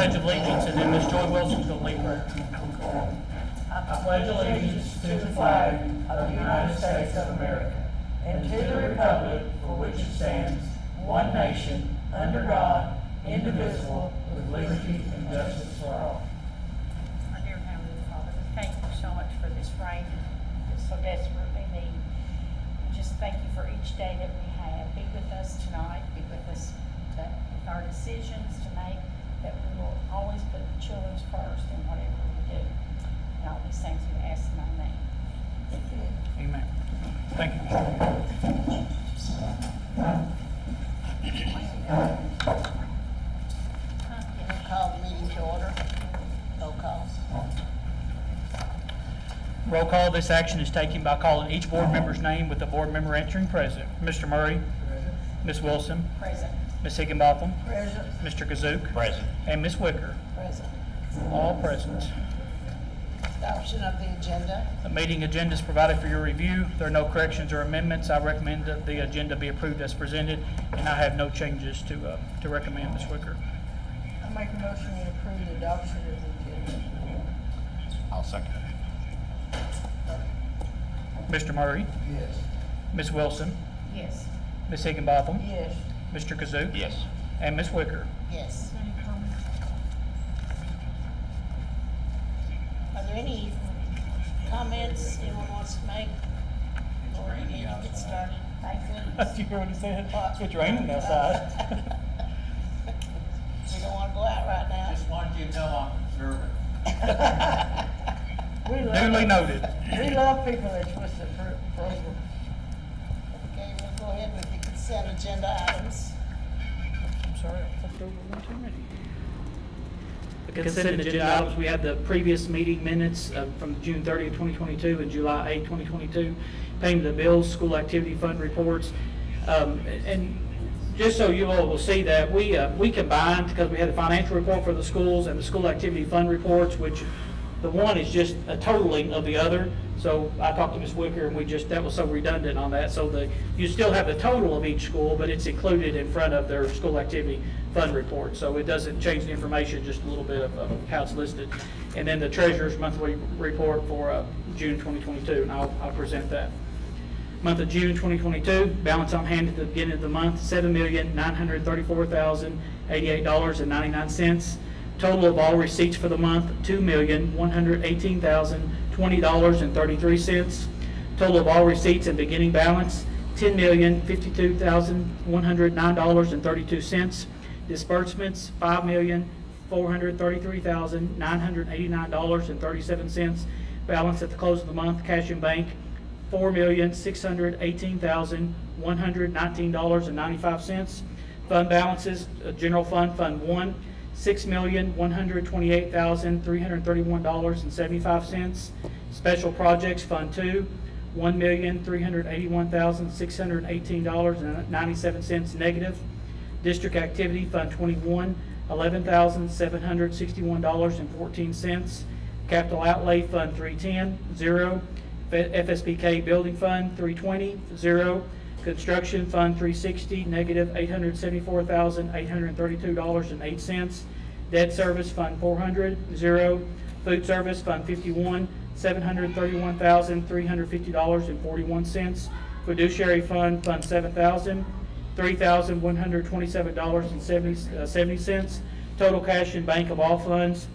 Pledge of Allegiance, and then Ms. Joy Wilson's going to lead prayer. I pledge allegiance to the flag of the United States of America and to the republic for which it stands, one nation, under God, indivisible, with liberty and justice for all. Our dear Heavenly Father, we thank you so much for this rain we so desperately need. We just thank you for each day that we have. Be with us tonight. Be with us with our decisions to make, that we will always put the children first in whatever we do. And all these things we ask in thy name. Amen. Thank you, Mr. We'll call the meeting to order. Roll call. Roll call. This action is taken by calling each board member's name with the board member answering present. Mr. Murray. Ms. Wilson. Present. Ms. Higginbotham. Present. Mr. Kazook. Present. And Ms. Wicker. Present. All present. Adoption of the agenda. The meeting agenda is provided for your review. If there are no corrections or amendments, I recommend that the agenda be approved as presented, and I have no changes to recommend, Ms. Wicker. I make a motion to approve the adoption of the agenda. I'll second it. Mr. Murray. Yes. Ms. Wilson. Yes. Ms. Higginbotham. Yes. Mr. Kazook. Yes. And Ms. Wicker. Yes. Are there any comments anyone wants to make? Or we need to get started? Thank goodness. Do you hear what he said? It's raining outside. We don't want to go out right now. Just wanted you to know I'm observant. Duly noted. We love people that's with the program. Okay, we'll go ahead with the consent agenda items. I'm sorry, I flipped over one too many. The consent agenda items, we have the previous meeting minutes from June 30th, 2022 and July 8th, 2022. Payment of bills, school activity fund reports. And just so you all will see that, we combined, because we had the financial report for the schools and the school activity fund reports, which the one is just a totaling of the other. So I talked to Ms. Wicker, and that was so redundant on that. So you still have the total of each school, but it's included in front of their school activity fund report. So it doesn't change the information, just a little bit of how it's listed. And then the treasurer's monthly report for June 2022, and I'll present that. Month of June 2022, balance on hand at the beginning of the month, $7,934,088.99. Total of all receipts for the month, $2,118,020.33. Total of all receipts and beginning balance, $10,052,109.32. Disbursements, $5,433,989.37. Balance at the close of the month, cash in bank, $4,618,119.95. Fund balances, general fund, Fund 1, $6,128,331.75. Special projects, Fund 2, $1,381,618.97 negative. District activity, Fund 21, $11,761.14. Capital outlay, Fund 310, 0. FSBK building fund, 320, 0. Construction fund, 360, negative $874,832.08. Debt service fund, 400, 0. Food service fund, 51, $731,350.41. Fiduciary fund, Fund 7,000, $3,127.70. Total cash in bank of all funds,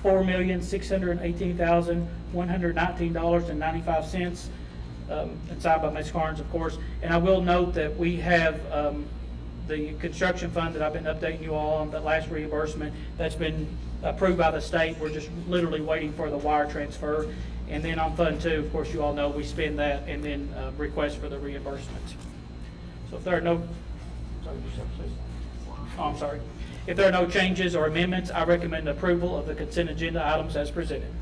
$4,618,119.95. And signed by Ms. Carnes, of course. And I will note that we have the construction fund that I've been updating you all on, the last reimbursement that's been approved by the state. We're just literally waiting for the wire transfer. And then on Fund 2, of course, you all know we spend that and then request for the reimbursements. So if there are no, I'm sorry. If there are no changes or amendments, I recommend approval of the consent agenda items as presented.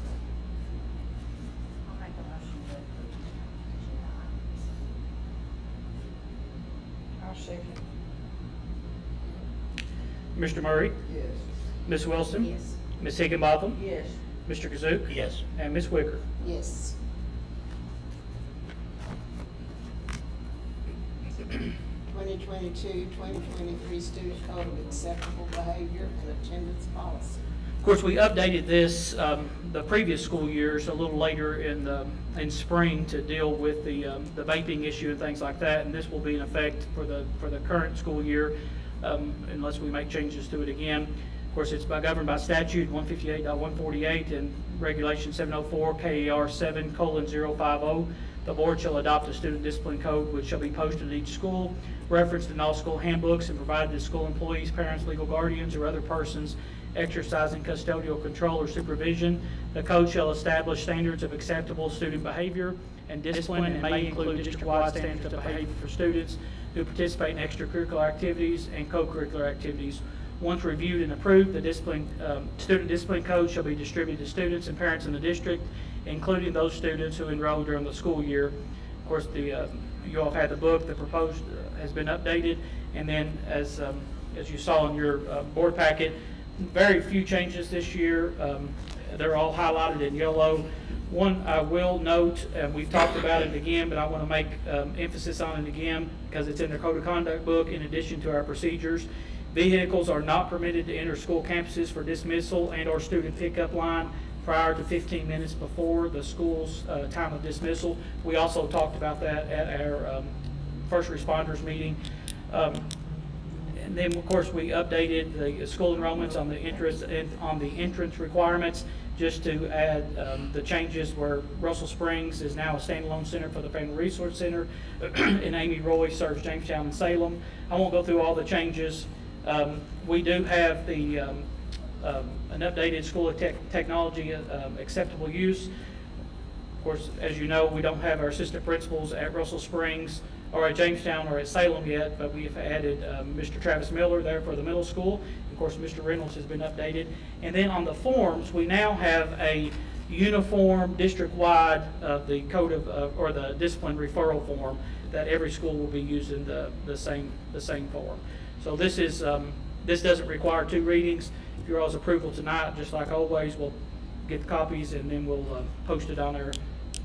I'll make a motion to approve the agenda items. I'll second. Mr. Murray? Yes. Ms. Wilson? Yes. Ms. Higginbotham? Yes. Mr. Kazook? Yes. And Ms. Wicker? Yes. 2022-23 2022-2023 student code of acceptable behavior and attendance policy. Of course, we updated this the previous school years a little later in spring to deal with the vaping issue and things like that, and this will be in effect for the current school year unless we make changes to it again. Of course, it's governed by statute 158.148 and regulation 704 KER 7:050. The board shall adopt a student discipline code which shall be posted at each school, referenced in all school handbooks, and provided to school employees, parents, legal guardians, or other persons exercising custodial control or supervision. The code shall establish standards of acceptable student behavior and discipline, and may include district-wide standards of behavior for students who participate in extracurricular activities and co-curricular activities. Once reviewed and approved, the student discipline code shall be distributed to students and parents in the district, including those students who enroll during the school year. Of course, you all have had the book. The proposed has been updated, and then as you saw in your board packet, very few changes this year. They're all highlighted in yellow. One I will note, and we've talked about it again, but I want to make emphasis on it again because it's in the Code of Conduct book in addition to our procedures. Vehicles are not permitted to enter school campuses for dismissal and or student pickup line prior to 15 minutes before the school's time of dismissal. We also talked about that at our first responders meeting. And then, of course, we updated the school enrollments on the entrance requirements, just to add the changes where Russell Springs is now a standalone center for the Family Resource Center, and Amy Roy serves Jamestown and Salem. I won't go through all the changes. We do have an updated school of technology acceptable use. Of course, as you know, we don't have our assistant principals at Russell Springs or at Jamestown or at Salem yet, but we have added Mr. Travis Miller there for the middle school. Of course, Mr. Reynolds has been updated. And then on the forms, we now have a uniform district-wide the code of or the discipline referral form that every school will be using the same form. So this is this doesn't require 2 readings. If your all's approval tonight, just like always, we'll get the copies and then we'll post it on our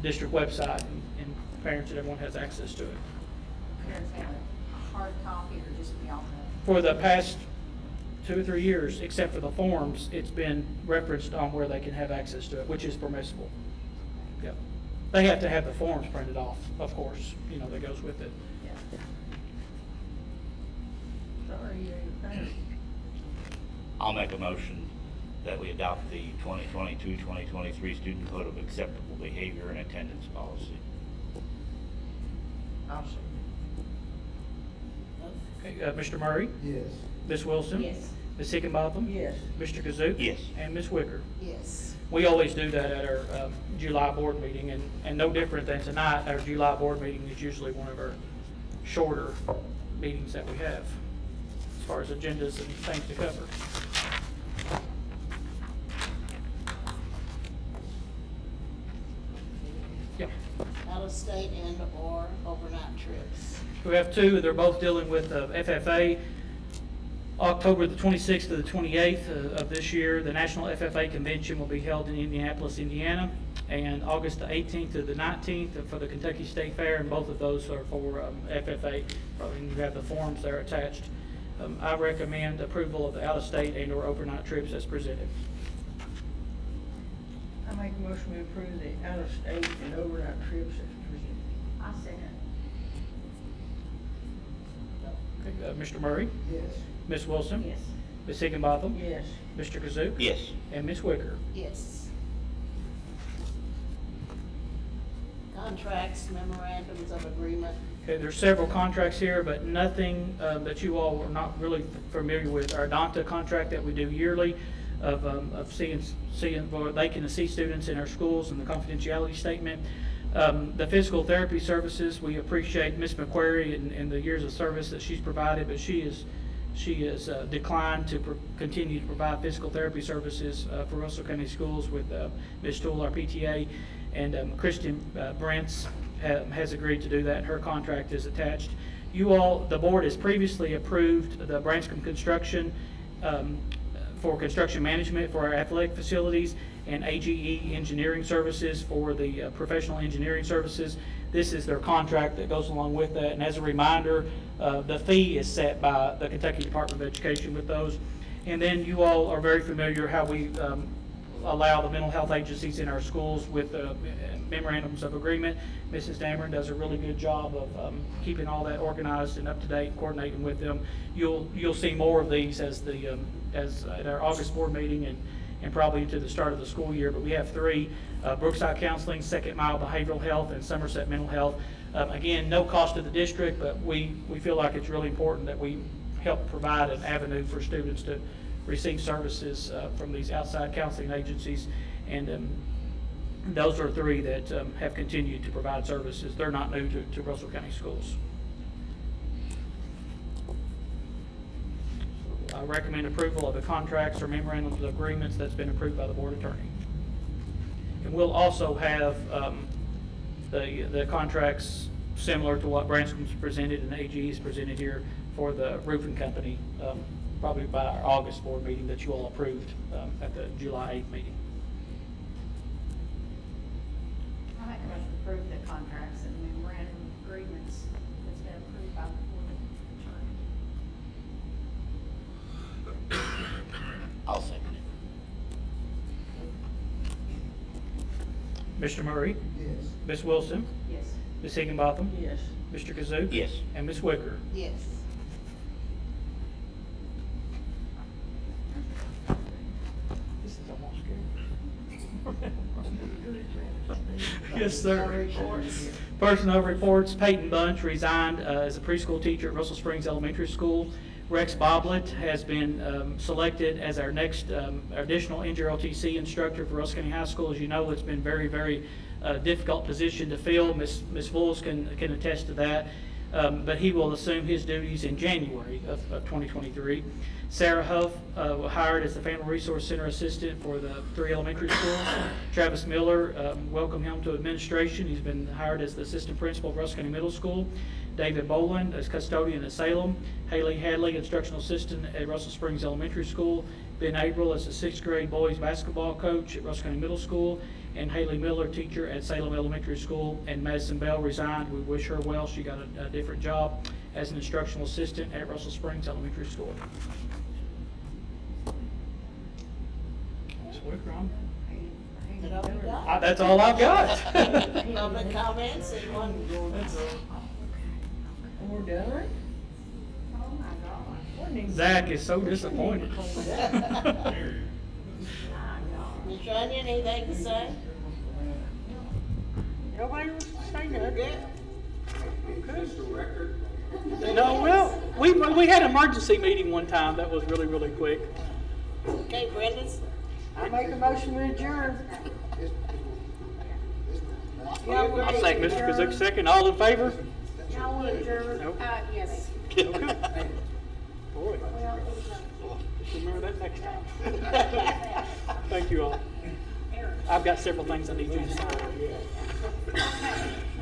district website, and parents and everyone has access to it. Parents have a hard copy or just be on For the past 2 or 3 years, except for the forms, it's been referenced on where they can have access to it, which is permissible. Yep. They have to have the forms printed off, of course, that goes with it. I'll make a motion that we adopt the 2022-2023 Student Code of Acceptable Behavior and Attendance Policy. I'll second. Okay, Mr. Murray? Yes. Ms. Wilson? Yes. Ms. Higginbotham? Yes. Mr. Kazook? Yes. And Ms. Wicker? Yes. We always do that at our July board meeting, and no different than tonight. Our July board meeting is usually one of our shorter meetings that we have as far as agendas and things to cover. Yep. Out of state and or overnight trips. We have 2. They're both dealing with FFA. October the 26th to the 28th of this year, the National FFA Convention will be held in Indianapolis, Indiana, and August the 18th to the 19th for the Kentucky State Fair, and both of those are for FFA. And you have the forms there attached. I recommend approval of the out-of-state and or overnight trips as presented. I make a motion we approve the out-of-state and overnight trips as presented. I second. Okay, Mr. Murray? Yes. Ms. Wilson? Yes. Ms. Higginbotham? Yes. Mr. Kazook? Yes. And Ms. Wicker? Yes. Contracts, memorandums of agreement. Okay, there's several contracts here, but nothing that you all are not really familiar with. Our DONTA contract that we do yearly of seeing where they can assist students in our schools, and the confidentiality statement. The physical therapy services, we appreciate Ms. McQuarrie and the years of service that she's provided, but she has declined to continue to provide physical therapy services for Russell County Schools with Ms. Toole, our PTA, and Christian Brents has agreed to do that. Her contract is attached. You all, the board has previously approved the Branscombe Construction for construction management for our athletic facilities, and AGE Engineering Services for the professional engineering services. This is their contract that goes along with that. And as a reminder, the fee is set by the Kentucky Department of Education with those. And then you all are very familiar how we allow the mental health agencies in our schools with memorandums of agreement. Mrs. Dameron does a really good job of keeping all that organized and up to date, coordinating with them. You'll see more of these as at our August board meeting and probably to the start of the school year. But we have 3: Brookside Counseling, Second Mile Behavioral Health, and Somerset Mental Health. Again, no cost to the district, but we feel like it's really important that we help provide an avenue for students to receive services from these outside counseling agencies. And those are 3 that have continued to provide services. They're not new to Russell County Schools. I recommend approval of the contracts or memorandums of agreements that's been approved by the board attorney. And we'll also have the contracts similar to what Branscom's presented and AG is presented here for the roofing company, probably by our August board meeting that you all approved at the July 8th meeting. I make a motion to approve the contracts and memorandum of agreements that's been approved by the board attorney. I'll second it. Mr. Murray? Yes. Ms. Wilson? Yes. Ms. Higginbotham? Yes. Mr. Kazook? Yes. And Ms. Wicker? Yes. This is almost scary. Yes, sir. Personnel reports. Peyton Bunch resigned as a preschool teacher at Russell Springs Elementary School. Rex Boblet has been selected as our next additional NJROTC instructor for Russell County High School. As you know, it's been very, very difficult position to fill. Ms. Voles can attest to that. But he will assume his duties in January of 2023. Sarah Huff hired as the Family Resource Center assistant for the 3 elementary schools. Travis Miller, welcome him to administration. He's been hired as the assistant principal of Russell County Middle School. David Boland as custodian at Salem. Haley Hadley, instructional assistant at Russell Springs Elementary School. Ben April as the 6th grade boys basketball coach at Russell County Middle School. And Haley Miller, teacher at Salem Elementary School. And Madison Bell resigned. We wish her well. She got a different job as an instructional assistant at Russell Springs Elementary School. Ms. Wicker, That all you got? that's all I've got. Public comments, anyone? We're done? Oh, my God. Zach is so disappointed. Ms. Runyon, anything to say? Nobody wants to say nothing. No, well, we had an emergency meeting one time. That was really, really quick. Okay, Brenda's. I make a motion to adjourn. I'll second Mr. Kazook second. All in favor? Y'all want to adjourn? Nope. Yes. Okay. Boy, just remember that next time. Thank you all. I've got several things I need you to sign.